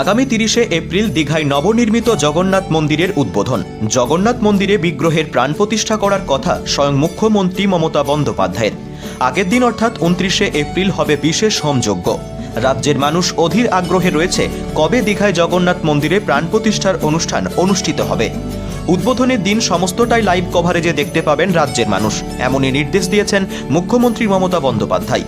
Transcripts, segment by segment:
আগামী 30শে এপ্রিল দীঘায় নবনির্মিত জগন্নাথ মন্দিরের উদ্বোধন। জগন্নাথ মন্দিরে বিগ্রহের প্রাণ প্রতিষ্ঠা করার কথা স্বয়ং মুখ্যমন্ত্রী মমতা বন্দ্যোপাধ্যায়ের। আগের দিন অর্থাৎ 29শে এপ্রিল হবে বিশেষ হোমযজ্ঞ। রাজ্যের মানুষ অধীর আগ্রহে রয়েছে কবে দীঘায় জগন্নাথ মন্দিরে প্রাণ প্রতিষ্ঠার অনুষ্ঠান অনুষ্ঠিত হবে। উদ্বোধনের দিন সমস্তটাই লাইভ কভারেজে দেখতে পাবেন রাজ্যের মানুষ, এমনই নির্দেশ দিয়েছেন মুখ্যমন্ত্রী মমতা বন্দ্যোপাধ্যায়।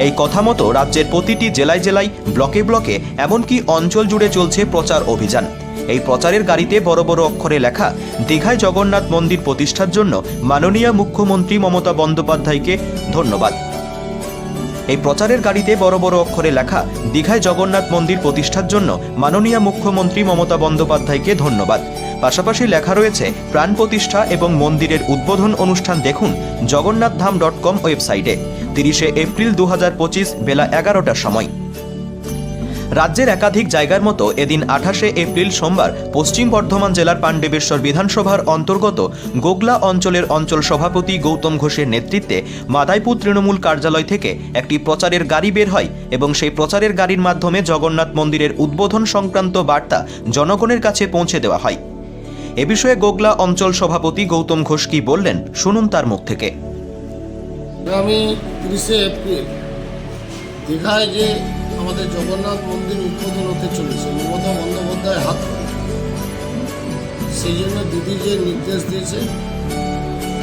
এই কথা মতো রাজ্যের প্রতিটি জেলায় জেলায়, ব্লকে ব্লকে, এমনকি অঞ্চল জুড়ে চলছে প্রচার অভিযান। এই প্রচারের গাড়িতে বড় বড় অক্ষরে লেখা, দীঘায় জগন্নাথ মন্দির প্রতিষ্ঠার জন্য মাননীয় মুখ্যমন্ত্রী মমতা বন্দ্যোপাধ্যায়কে ধন্যবাদ। এই প্রচারের গাড়িতে বড় বড় অক্ষরে লেখা, দীঘায় জগন্নাথ মন্দির প্রতিষ্ঠার জন্য মাননীয় মুখ্যমন্ত্রী মমতা বন্দ্যোপাধ্যায়কে ধন্যবাদ। পাশাপাশি লেখা রয়েছে, প্রাণ প্রতিষ্ঠা এবং মন্দিরের উদ্বোধন অনুষ্ঠান দেখুন জগন্নাথধাম.com ওয়েবসাইটে 30শে এপ্রিল 2025 বেলা 11টার সময়। রাজ্যের একাধিক জায়গার মতো এদিন 28শে এপ্রিল সোমবার পশ্চিম বর্ধমান জেলার পাণ্ডবেশ্বর বিধানসভার অন্তর্গত গোগলা অঞ্চলের অঞ্চল সভাপতি গৌতম ঘোষের নেতৃত্বে মাদাইপুর তৃণমূল কার্যালয় থেকে একটি প্রচারের গাড়ি বের হয় এবং সেই প্রচারের গাড়ির মাধ্যমে জগন্নাথ মন্দিরের উদ্বোধন সংক্রান্ত বার্তা জনগণের কাছে পৌঁছে দেওয়া হয়। এ বিষয়ে গোগলা অঞ্চল সভাপতি গৌতম ঘোষ কি বললেন, শুনুন তার মুখ থেকে। আগামী 30শে এপ্রিল দীঘায় যে আমাদের জগন্নাথ মন্দির উদ্বোধন হতে চলেছে মমতা বন্দ্যোপাধ্যায় হাত ধরে, সেই জন্য দিদি যে নির্দেশ দিয়েছে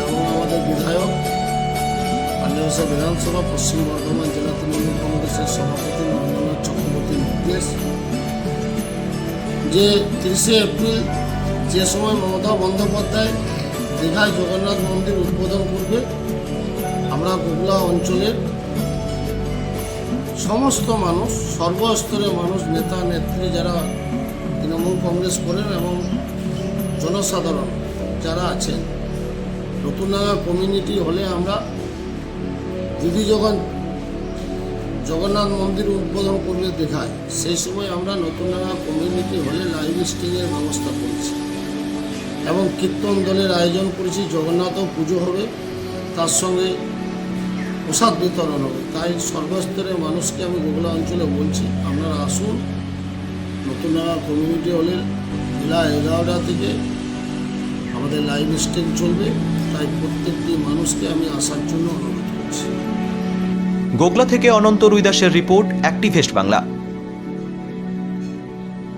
এবং আমাদের বিধায়ক পাণ্ডবেশ্বর বিধানসভা পশ্চিম বর্ধমান জেলা তৃণমূল কংগ্রেসের সভাপতি নরেন্দ্রনাথ চক্রবর্তীর নির্দেশ যে 30শে এপ্রিল যে সময় মমতা বন্দ্যোপাধ্যায় দীঘায় জগন্নাথ মন্দির উদ্বোধন করবে, আমরা গোগলা অঞ্চলের সমস্ত মানুষ, সর্বস্তরের মানুষ, নেতা নেত্রী যারা তৃণমূল কংগ্রেস করেন এবং জনসাধারণ যারা আছেন, নতুনডাঙ্গা কমিউনিটি হলে আমরা দিদি যখন জগন্নাথ মন্দির উদ্বোধন করবে দেখায়, সেই সময় আমরা নতুনডাঙ্গা কমিউনিটি হলে লাইভ স্ট্রিমিংয়ের ব্যবস্থা করেছি এবং কীর্তন দলের আয়োজন করেছি। জগন্নাথও পুজো হবে, তার সঙ্গে প্রসাদ বিতরণ হবে। তাই সর্বস্তরের মানুষকে আমি গোগলা অঞ্চলে বলছি, আপনারা আসুন। নতুনডাঙ্গা কমিউনিটি হলের বেলা 11টা থেকে আমাদের লাইভ স্ট্রিম চলবে, তাই প্রত্যেকটি মানুষকে আমি আসার জন্য অনুরোধ করছি। গোগলা থেকে অনন্ত রুইদাসের রিপোর্ট, অ্যাক্টিভেস্ট বাংলা।